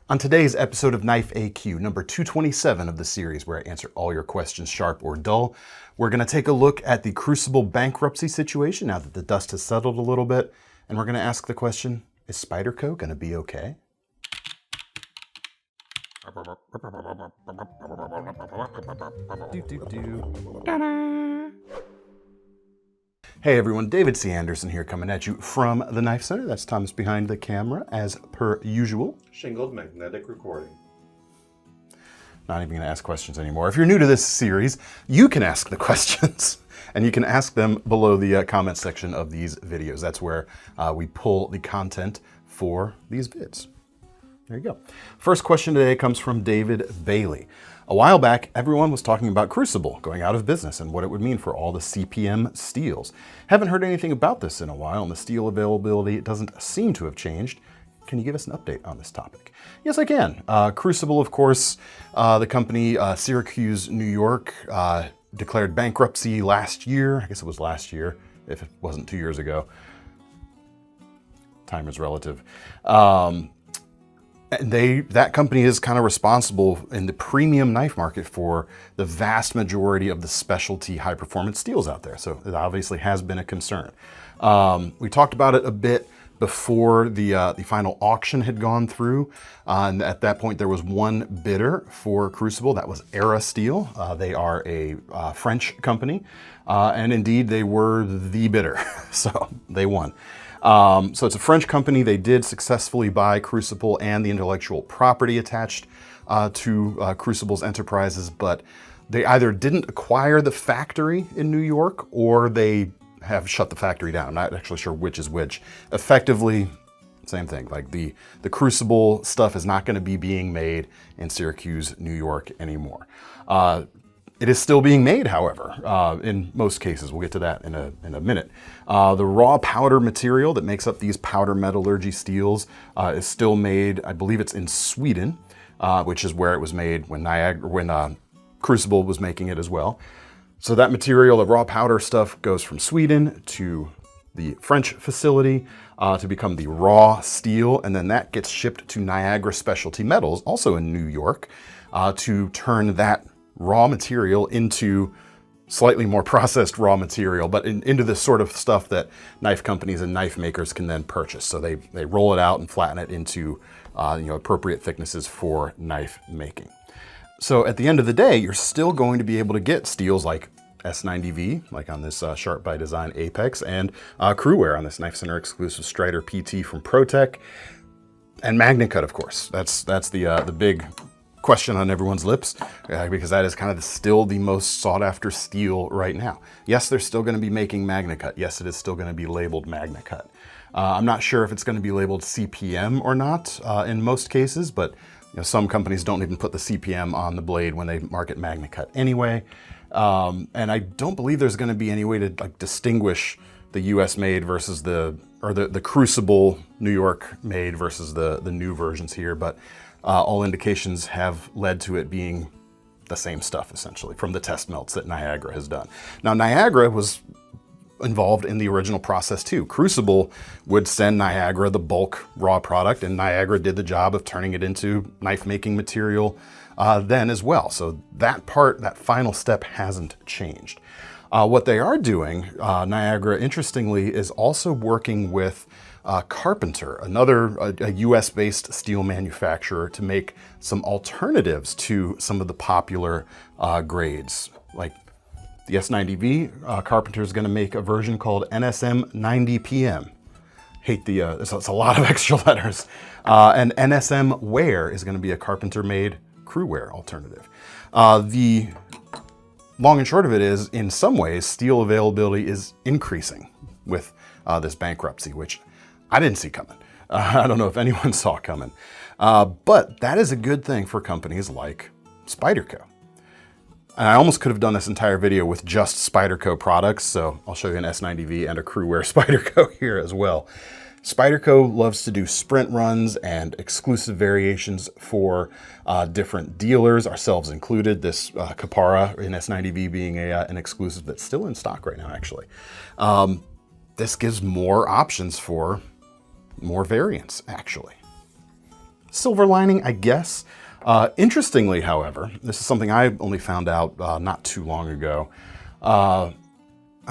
On today's episode of KniFAQ, number 227 of the series where I answer all your questions, sharp or dull, we're going to take a look at the Crucible bankruptcy situation now that the dust has settled a little bit, and we're going to ask the question, is Spyderco going to be okay? Hey everyone, David C. Anderson here coming at you from the KnifeCenter. That's Thomas behind the camera, as per usual. Shingled magnetic recording. Not even going to ask questions anymore. If you're new to this series, you can ask the questions, and you can ask them below the comment section of these videos. That's where we pull the content for these vids. There you go. First question today comes from David Bailey. A while back, everyone was talking about Crucible going out of business and what it would mean for all the CPM steels. Haven't heard anything about this in a while, and the steel availability doesn't seem to have changed. Can you give us an update on this topic? Yes, I can. Crucible, of course, the company Syracuse, New York, declared bankruptcy last year. I guess it was last year, if it wasn't 2 years ago. Time is relative. And that company is kind of responsible in the premium knife market for the vast majority of the specialty high-performance steels out there. So it obviously has been a concern. We talked about it a bit before the final auction had gone through. And at that point, there was one bidder for Crucible. That was Erasteel. They are a French company. And indeed, they were the bidder. So they won. So it's a French company. They did successfully buy Crucible and the intellectual property attached to Crucible's enterprises, but they either didn't acquire the factory in New York or they have shut the factory down. I'm not actually sure which is which. Effectively, same thing. Like the Crucible stuff is not going to be being made in Syracuse, New York anymore. It is still being made, however, in most cases. We'll get to that in a minute. The raw powder material that makes up these powder metallurgy steels is still made, I believe it's in Sweden, which is where it was made when Crucible was making it as well. So that material, the raw powder stuff, goes from Sweden to the French facility to become the raw steel, and then that gets shipped to Niagara Specialty Metals, also in New York, to turn that raw material into slightly more processed raw material, but into the sort of stuff that knife companies and knife makers can then purchase. So they roll it out and flatten it into appropriate thicknesses for knife making. So at the end of the day, you're still going to be able to get steels like S90V, like on this Sharp by Design Apex, and Crewwear on this KnifeCenter exclusive Strider PT from ProTech, and MagnaCut, of course. That's the big question on everyone's lips, because that is kind of still the most sought after steel right now. Yes, they're still going to be making MagnaCut. Yes, it is still going to be labeled MagnaCut. I'm not sure if it's going to be labeled CPM or not in most cases, but some companies don't even put the CPM on the blade when they market MagnaCut anyway. And I don't believe there's going to be any way to distinguish the US made versus the Crucible New York made versus the new versions here, but all indications have led to it being the same stuff, essentially, from the test melts that Niagara has done. Now, Niagara was involved in the original process too. Crucible would send Niagara the bulk raw product, and Niagara did the job of turning it into knife-making material then as well. So that final step hasn't changed. What they are doing, Niagara, interestingly, is also working with Carpenter, a US-based steel manufacturer, to make some alternatives to some of the popular grades. Like the S90V, Carpenter is going to make a version called NSM 90PM. Hate it's a lot of extra letters. And NSM Wear is going to be a Carpenter-made Crewwear alternative. The long and short of it is, in some ways, steel availability is increasing with this bankruptcy, which I didn't see coming. I don't know if anyone saw coming. But that is a good thing for companies like Spyderco. And I almost could have done this entire video with just Spyderco products, so I'll show you an S90V and a Crewwear Spyderco here as well. Spyderco loves to do sprint runs and exclusive variations for different dealers, ourselves included, this Capara in S90V being an exclusive that's still in stock right now, actually. This gives more options for more variants, actually. Silver lining, I guess. Interestingly, however, this is something I only found out not too long ago. I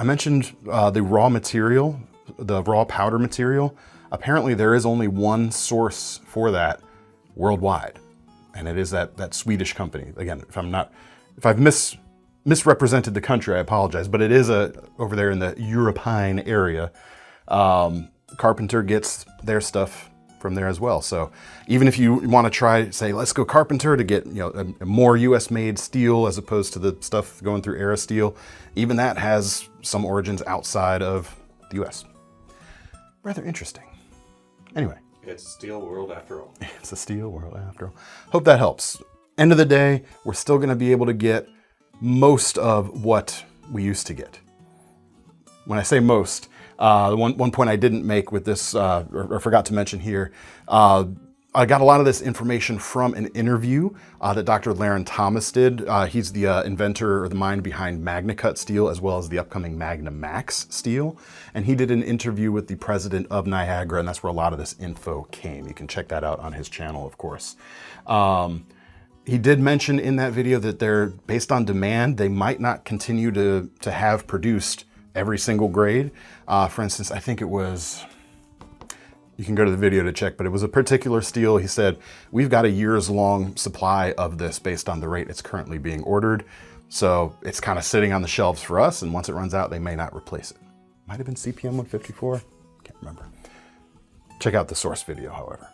mentioned the raw material, the raw powder material. Apparently there is only one source for that worldwide, and it is that Swedish company. Again, if I've misrepresented the country, I apologize, but it is over there in the European area. Carpenter gets their stuff from there as well. So even if you want to try, say, let's go Carpenter to get a more U.S. made steel as opposed to the stuff going through Erasteel, even that has some origins outside of the U.S. Rather interesting. Anyway. It's a steel world after all. It's a steel world after all. Hope that helps. End of the day, we're still going to be able to get most of what we used to get. When I say most, one point I didn't make with this, or forgot to mention here, I got a lot of this information from an interview that Dr. Laren Thomas did. He's the inventor or the mind behind MagnaCut steel, as well as the upcoming Magna Max steel. And he did an interview with the president of Niagara, and that's where a lot of this info came. You can check that out on his channel, of course. He did mention in that video that they're, based on demand, they might not continue to have produced every single grade. For instance, I think it was, you can go to the video to check, but it was a particular steel. He said, we've got a year's long supply of this based on the rate it's currently being ordered. So it's kind of sitting on the shelves for us, and once it runs out, they may not replace it. Might have been CPM 154, can't remember. Check out the source video, however.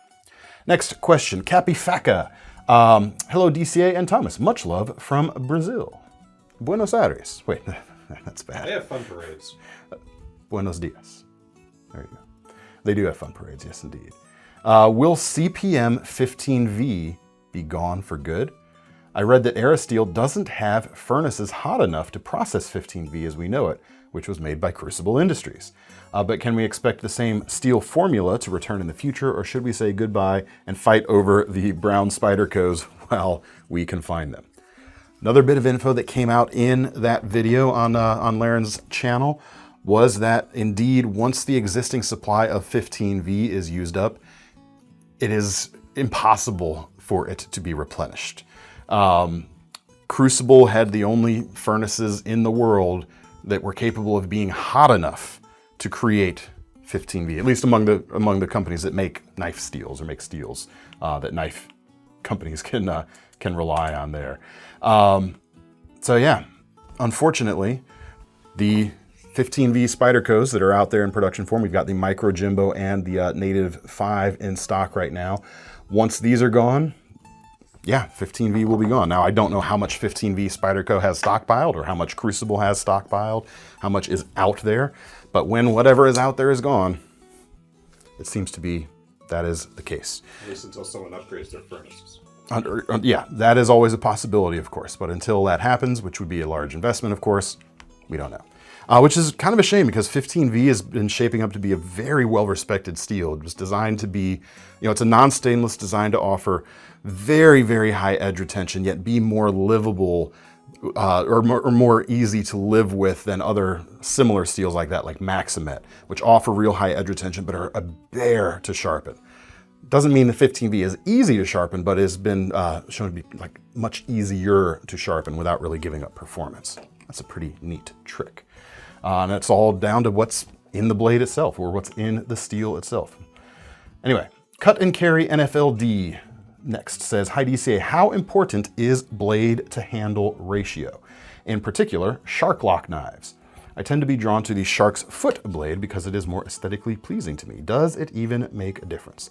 Next question, KniFAQ. Hello DCA and Thomas, much love from Brazil. Buenos Aires, wait, that's bad. They have fun parades. Buenos dias. There you go. They do have fun parades, yes indeed. Will CPM 15V be gone for good? I read that Erasteel doesn't have furnaces hot enough to process 15V as we know it, which was made by Crucible Industries. But can we expect the same steel formula to return in the future, or should we say goodbye and fight over the brown Spydercos while we can find them? Another bit of info that came out in that video on Laren's channel was that indeed, once the existing supply of 15V is used up, it is impossible for it to be replenished. Crucible had the only furnaces in the world that were capable of being hot enough to create 15V, at least among the companies that make knife steels or make steels that knife companies can rely on there. So yeah, unfortunately, the 15V Spydercos that are out there in production form, we've got the Micro Jimbo and the Native 5 in stock right now. Once these are gone, yeah, 15V will be gone. Now, I don't know how much 15V Spyderco has stockpiled or how much Crucible has stockpiled, how much is out there, but when whatever is out there is gone, it seems to be that is the case. At least until someone upgrades their furnaces. Yeah, that is always a possibility, of course, but until that happens, which would be a large investment, of course, we don't know. Which is kind of a shame because 15V has been shaping up to be a very well-respected steel. It was designed to be, it's a non-stainless designed to offer very, very high edge retention, yet be more livable or more easy to live with than other similar steels like that, like Maximet, which offer real high edge retention but are a bear to sharpen. Doesn't mean the 15V is easy to sharpen, but has been shown to be like much easier to sharpen without really giving up performance. That's a pretty neat trick. And it's all down to what's in the blade itself or what's in the steel itself. Anyway, Cut and Carry NFLD next says, hi DCA, how important is blade to handle ratio? In particular, shark lock knives. I tend to be drawn to the shark's foot blade because it is more aesthetically pleasing to me. Does it even make a difference?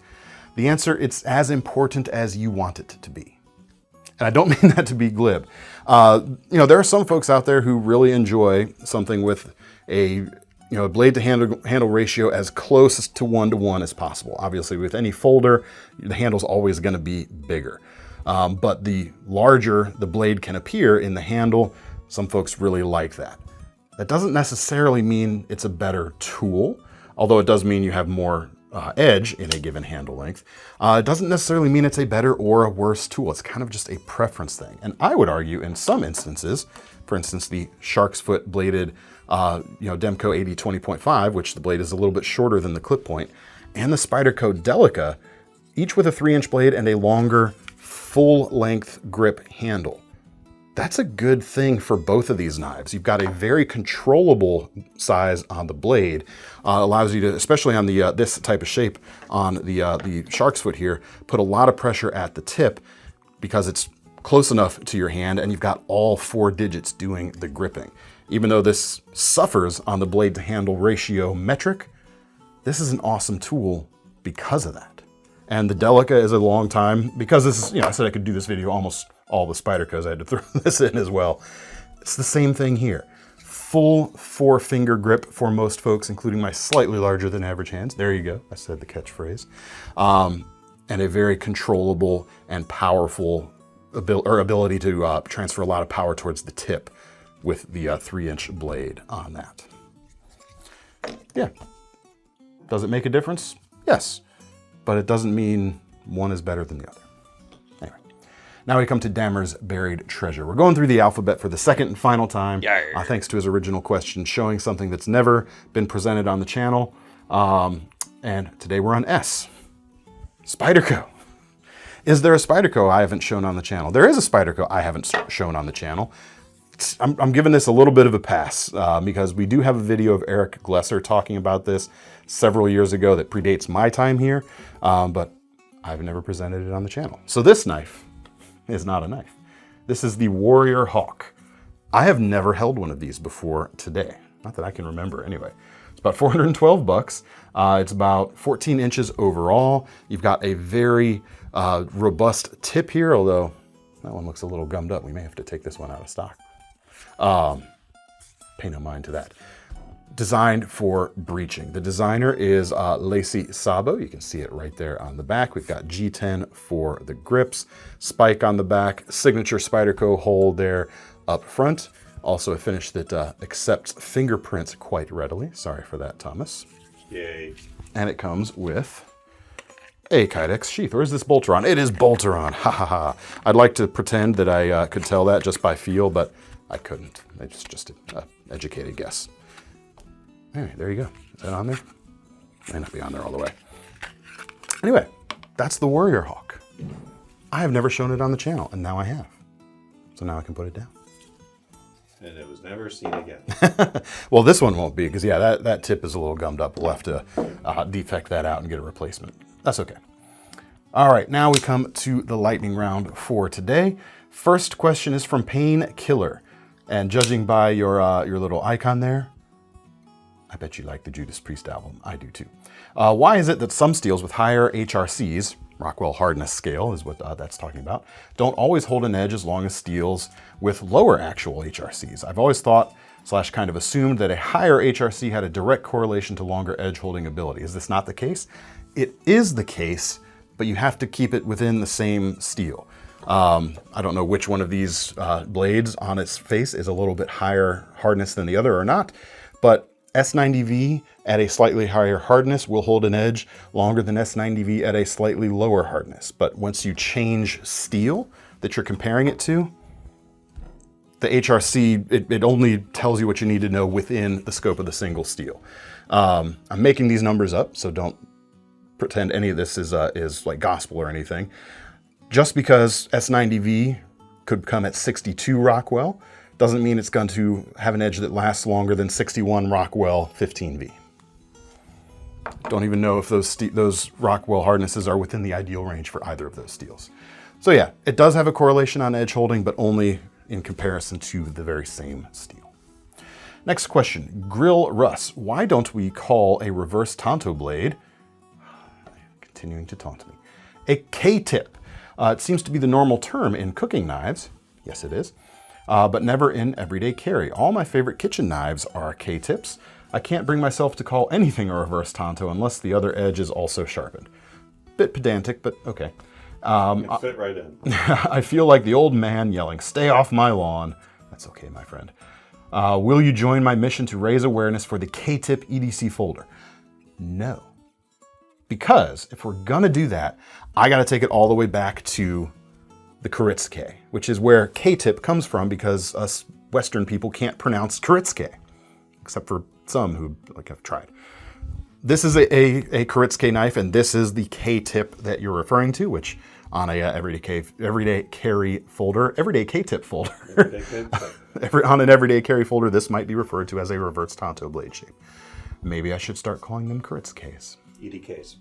The answer, it's as important as you want it to be. And I don't mean that to be glib. There are some folks out there who really enjoy something with a blade to handle ratio as close to 1-to-1 as possible. Obviously, with any folder, the handle's always going to be bigger. But the larger the blade can appear in the handle, some folks really like that. That doesn't necessarily mean it's a better tool, although it does mean you have more edge in a given handle length. It doesn't necessarily mean it's a better or a worse tool. It's kind of just a preference thing. And I would argue in some instances, for instance, the shark's foot bladed Demco 80 20.5, which the blade is a little bit shorter than the clip point, and the Spyderco Delica, each with a 3-inch blade and a longer full-length grip handle. That's a good thing for both of these knives. You've got a very controllable size on the blade. Allows you to, especially on the this type of shape on the shark's foot here, put a lot of pressure at the tip because it's close enough to your hand and you've got all 4 digits doing the gripping. Even though this suffers on the blade to handle ratio metric, this is an awesome tool because of that. And the Delica is a long time, because this is, I said I could do this video almost all the Spydercos, I had to throw this in as well. It's the same thing here. Full 4-finger grip for most folks, including my slightly larger than average hands. There you go, I said the catchphrase. And a very controllable and powerful ability to transfer a lot of power towards the tip with the 3-inch blade on that. Yeah. Does it make a difference? Yes. But it doesn't mean one is better than the other. Anyway, now we come to Damyr's buried treasure. We're going through the alphabet for the second and final time, thanks to his original question, showing something that's never been presented on the channel. And today we're on S. Spyderco. Is there a Spyderco I haven't shown on the channel? There is a Spyderco I haven't shown on the channel. I'm giving this a little bit of a pass because we do have a video of Eric Glesser talking about this several years ago that predates my time here, but I've never presented it on the channel. So this knife is not a knife. This is the Warrior Hawk. I have never held one of these before today. Not that I can remember anyway. It's about 412 bucks. It's about 14 inches overall. You've got a very robust tip here, although that one looks a little gummed up. We may have to take this one out of stock. Pay no mind to that. Designed for breaching. The designer is Lacey Sabo. You can see it right there on the back. We've got G10 for the grips, spike on the back, signature Spyderco hole there up front. Also a finish that accepts fingerprints quite readily. Sorry for that, Thomas. Yay. And it comes with a Kydex sheath. Or is this Bolteron? It is Bolteron. Ha ha ha. I'd like to pretend that I could tell that just by feel, but I couldn't. It's just an educated guess. Anyway, there you go. Is that on there? May not be on there all the way. Anyway, that's the Warrior Hawk. I have never shown it on the channel, and now I have. So now I can put it down. And it was never seen again. Well, this one won't be, because yeah, that tip is a little gummed up. We'll have to defect that out and get a replacement. That's okay. All right, now we come to the lightning round for today. First question is from Painkiller. And judging by your little icon there, I bet you like the Judas Priest album. I do too. Why is it that some steels with higher HRCs, Rockwell hardness scale is what that's talking about, don't always hold an edge as long as steels with lower actual HRCs? I've always thought / kind of assumed that a higher HRC had a direct correlation to longer edge holding ability. Is this not the case? It is the case, but you have to keep it within the same steel. I don't know which one of these blades on its face is a little bit higher hardness than the other or not, but S90V at a slightly higher hardness will hold an edge longer than S90V at a slightly lower hardness. But once you change steel that you're comparing it to, the HRC, it only tells you what you need to know within the scope of the single steel. I'm making these numbers up, so don't pretend any of this is like gospel or anything. Just because S90V could come at 62 Rockwell doesn't mean it's going to have an edge that lasts longer than 61 Rockwell 15V. Don't even know if those Rockwell hardnesses are within the ideal range for either of those steels. So yeah, it does have a correlation on edge holding, but only in comparison to the very same steel. Next question, Grill Russ. Why don't we call a reverse Tonto blade, continuing to taunt me, a K-tip? It seems to be the normal term in cooking knives. Yes, it is. But never in everyday carry. All my favorite kitchen knives are K-tips. I can't bring myself to call anything a reverse Tonto unless the other edge is also sharpened. Bit pedantic, but okay. It fit right in. I feel like the old man yelling, "Stay off my lawn." That's okay, my friend. Will you join my mission to raise awareness for the K-tip EDC folder? No. Because if we're gonna do that, I gotta take it all the way back to the kiritsuke, which is where K-tip comes from, because us Western people can't pronounce kiritsuke, except for some who have tried. This is a kiritsuke knife, and this is the K-tip that you're referring to, which on a everyday carry folder, everyday K-tip folder, on an everyday carry folder, this might be referred to as a reverse tanto blade shape. Maybe I should start calling them kiritsukes. EDKs.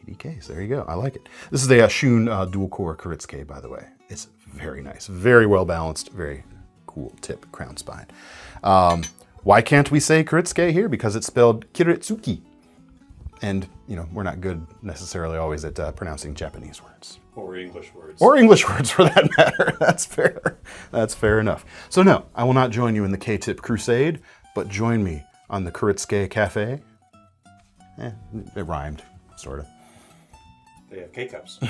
EDKs, there you go. I like it. This is a Shun dual core kiritsuke, by the way. It's very nice, very well balanced, very cool tip, crown spine. Why can't we say kiritsuke here? Because it's spelled kiritsuke. And, you know, we're not good necessarily always at pronouncing Japanese words. Or English words. Or English words, for that matter. That's fair. That's fair enough. So no, I will not join you in the K-tip crusade, but join me on the Kiritsuke Cafe. It rhymed, sort of. They have K-cups.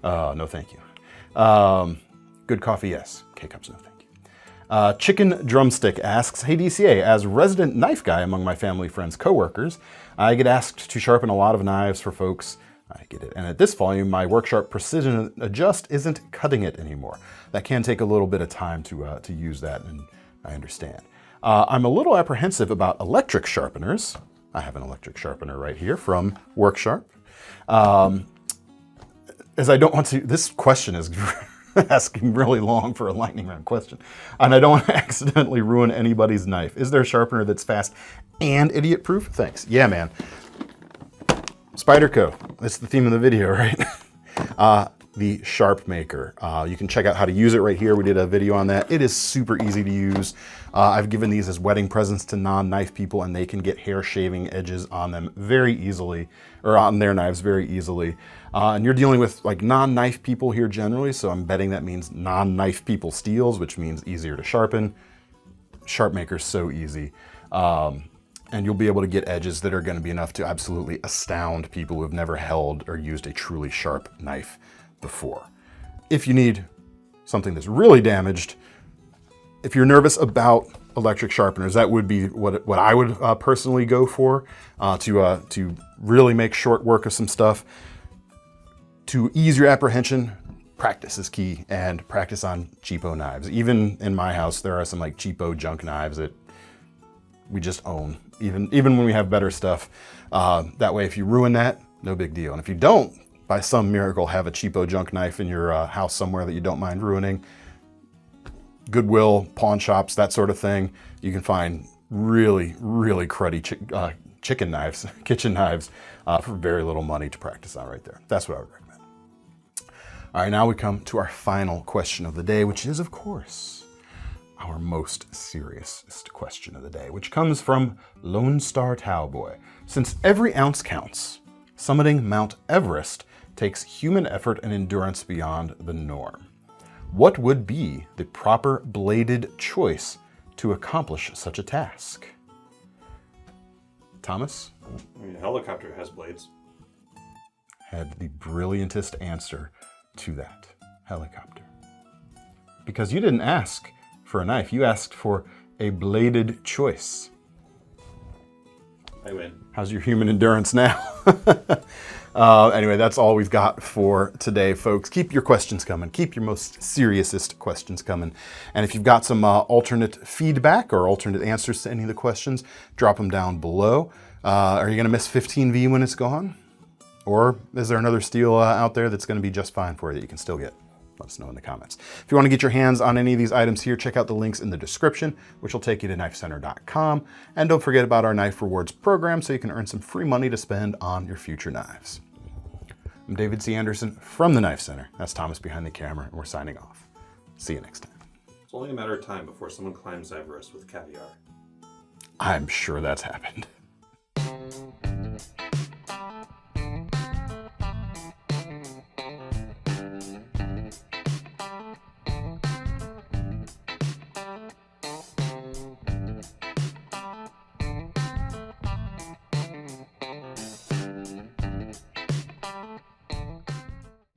No, thank you. Good coffee, yes. K-cups, no, thank you. Chicken Drumstick asks, hey DCA, as resident knife guy among my family, friends, coworkers, I get asked to sharpen a lot of knives for folks. I get it. And at this volume, my Work Sharp Precision Adjust isn't cutting it anymore. That can take a little bit of time to use that, and I understand. I'm a little apprehensive about electric sharpeners. I have an electric sharpener right here from Work Sharp. As I don't want to, this question is asking really long for a lightning round question, and I don't want to accidentally ruin anybody's knife. Is there a sharpener that's fast and idiot proof? Thanks. Yeah, man. Spyderco. That's the theme of the video, right? The Sharp Maker. You can check out how to use it right here. We did a video on that. It is super easy to use. I've given these as wedding presents to non-knife people, and they can get hair shaving edges on them very easily, or on their knives very easily. And you're dealing with like non-knife people here generally, so I'm betting that means non-knife people steels, which means easier to sharpen. Sharp Maker's so easy. And you'll be able to get edges that are going to be enough to absolutely astound people who have never held or used a truly sharp knife before. If you need something that's really damaged, if you're nervous about electric sharpeners, that would be what I would personally go for to really make short work of some stuff. To ease your apprehension, practice is key, and practice on cheapo knives. Even in my house, there are some like cheapo junk knives that we just own, even when we have better stuff. That way, if you ruin that, no big deal. And if you don't, by some miracle, have a cheapo junk knife in your house somewhere that you don't mind ruining, Goodwill, pawn shops, that sort of thing, you can find really, really cruddy chicken knives, kitchen knives, for very little money to practice on right there. That's what I would recommend. All right, now we come to our final question of the day, which is, of course, our most seriousest question of the day, which comes from Lone Star Cowboy. Since every ounce counts, summiting Mount Everest takes human effort and endurance beyond the norm. What would be the proper bladed choice to accomplish such a task? Thomas? I mean, a helicopter has blades. Had the brilliantest answer to that. Helicopter. Because you didn't ask for a knife, you asked for a bladed choice. I win. How's your human endurance now? Anyway, that's all we've got for today, folks. Keep your questions coming. Keep your most seriousest questions coming. And if you've got some alternate feedback or alternate answers to any of the questions, drop them down below. Are you going to miss 15V when it's gone? Or is there another steel out there that's going to be just fine for you that you can still get? Let us know in the comments. If you want to get your hands on any of these items here, check out the links in the description, which will take you to KnifeCenter.com. And don't forget about our Knife Rewards program so you can earn some free money to spend on your future knives. I'm David C. Anderson from the Knife Center. That's Thomas behind the camera, and we're signing off. See you next time. It's only a matter of time before someone climbs Everest with caviar. I'm sure that's happened.